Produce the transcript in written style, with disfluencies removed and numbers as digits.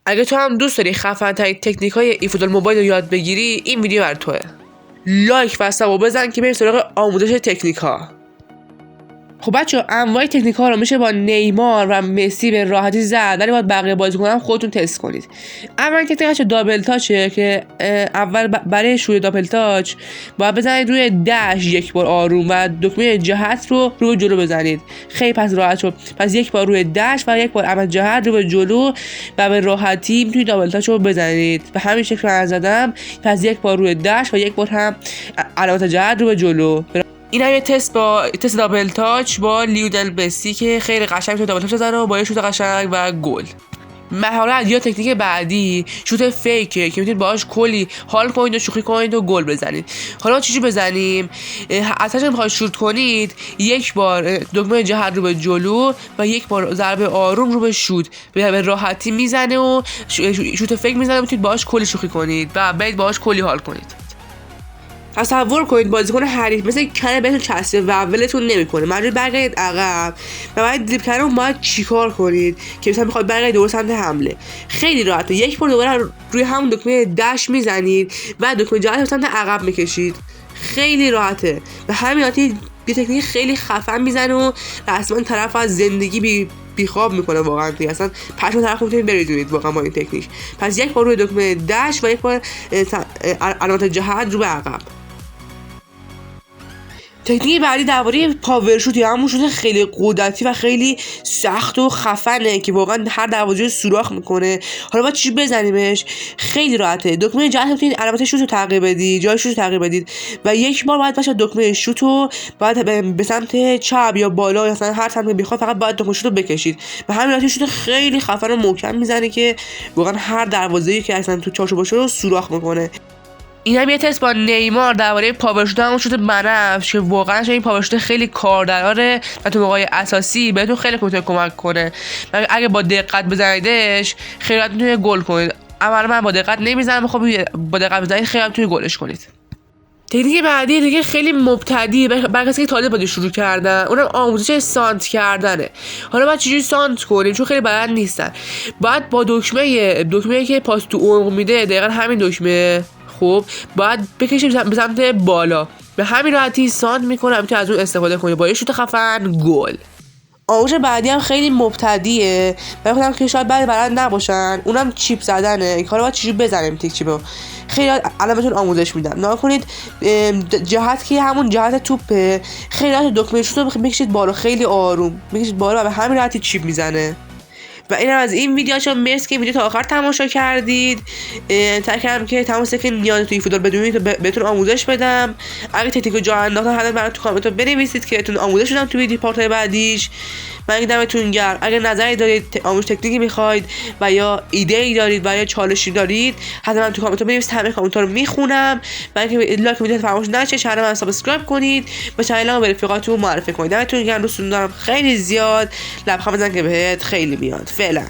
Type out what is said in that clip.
اگه تو هم دوست داری خفن ترین تکنیک های ایفوتبال موبایل رو یاد بگیری، این ویدیو برای توه. لایک و سابو بزن که بریم سراغ آموزش تکنیک ها. خب بچه‌ها، انواع تکنیک ها رو میشه با نیمار و مسی به راحتی زد، ولی باید بقیه بازیکن‌ها هم خودتون تست کنید. اول تکنیکش دابل تاچه که اول برای شروع دابل تاچ باید بزنید روی دش یک بار آروم و دکمه جهت رو روی جلو بزنید. خیلی پس راحت شد. پس یک بار روی دش و یک بار عمل جهت رو به جلو و به راحتی میتونید دابل تاچ رو بزنید. به همین شکل من زدم. پس یک بار روی دش و یک بار هم علامت جهت رو به جلو. این هم یه تست دابل تاچ با لیونل مسی که خیلی قشنگ میتونه دابل تاچ بزنه و با یه شوت قشنگ و گل. مهارت یا تکنیک بعدی شوت فیکه که میتونید باهاش کلی حال کنید و شوخی کنید و گل بزنید. حالا چجوری بزنیم؟ اصلا که میخواید شوت کنید، یک بار دکمه جهت رو به جلو و یک بار ضربه آروم رو به شوت به راحتی میزنه و شوت فیک میزنه، میتونید باهاش کلی شوخی کنید و بعد باهاش کلی حال کنید. تصور کنید بازیکن حریف مثل کنه بهتون چسبه و ولتون نمیکنه، مجبور برگردید عقب و بعد دریبل کردن باید چیکار کنید که مثلا میخواید برگردید دوباره سمت حمله. خیلی راحته، یک بار دوباره روی همون دکمه دش میزنید و دکمه جهت سمت عقب میکشید. خیلی راحته و همین راحتی یه تکنیک خیلی خفن میزنه و رسما طرف از زندگی بیخواب میکنه واقعا. توی اصلا پشم طرف میتونید بریزونید واقعا با این تکنیک. پس یک بار روی دکمه دش و یک بار علامت جهت رو به عقب. تکنیک بعدی درباره پاور شوت یا همون شوت خیلی قدرتی و خیلی سخت و خفنه که واقعا هر دروازه سوراخ میکنه. حالا باید چی بزنیمش؟ خیلی راحته. دکمه جهت میتونید علامت شوت رو تغییر بدید، جای شوت رو تغییر بدید و یک بار باید باشه دکمه شوت رو باید به سمت چپ یا بالا یا مثلا هر سمت بخواد فقط باید دکمه شوت رو بکشید و همین راحتی شوت خیلی خفن و محکم میزنه که واقعا هر دروازه‌ای که اصلا تو چارچوب باشه رو سوراخ میکنه. این هم یه تست با نیمار درباره پاور شوت، همون شوت بنفش که واقعا این پاور شوت خیلی کاربره و تو موقعی اساسی بهتون خیلی کمک کنه و اگه با دقت بزنیدش خیلی راحت میتونید گل کنید. اول من با دقت نمیزنم، خب با دقت بزنید خیلی میتونید گلش کنید. تکنیک بعدی دیگه خیلی مبتدی برای کسی که تازه بازی شروع کردن، اونم آموزش سانت کردنه. حالا باید چجوری سانت کنیم چون خیلی بلد نیستن. باید با دکمه که پاس تو عمق میده، دقیقاً همین دکمه، خب باید بکشیم به سمت بالا. به همین راحتی سانت میکنه، میتونید از اون استفاده کنید با یه شوت خفن گل. آموزش بعدی هم خیلی مبتدیه برای خودم که شاید بلد نباشن، اونم چیپ زدنه. این کارو باید چجوری بزنیم تیک چیپو. خیلی الان بهتون آموزش میدم. نگاه کنید جهت که همون جهت توپه، خیلی راحت دکمه شوت رو میکشید بالا، خیلی آروم میکشید بالا و به همین راحتی چیپ میزنه. و اینم از این ویدیو. شما مرسی که ویدیو تا آخر تماشا کردید. سعی کردم که تمام که نیاز توی فوتبال بدونید بهتون آموزش بدم. اگه تکنیکو جا انداختم حتما برام تو کامنت بنویسید که بهتون آموزش بدم تو ویدیو پارت بعدیش. من دمتون گرم. اگه نظری دارید، آموزش تکنیکی میخواید و یا ایده‌ای دارید و یا چالشی دارید، حتما تو کامنت بنویسید. همه کامنت‌ها رو میخونم. و اینکه لایک ویدیو فراموش نشه، چنل من سابسکرایب کنید و چنلمو به رفیقاتون معرفی کنید. دمتون گرم. دوستتون دارم خیلی زیاد. لبخند بزن که بهت خیلی میاد. فعلا.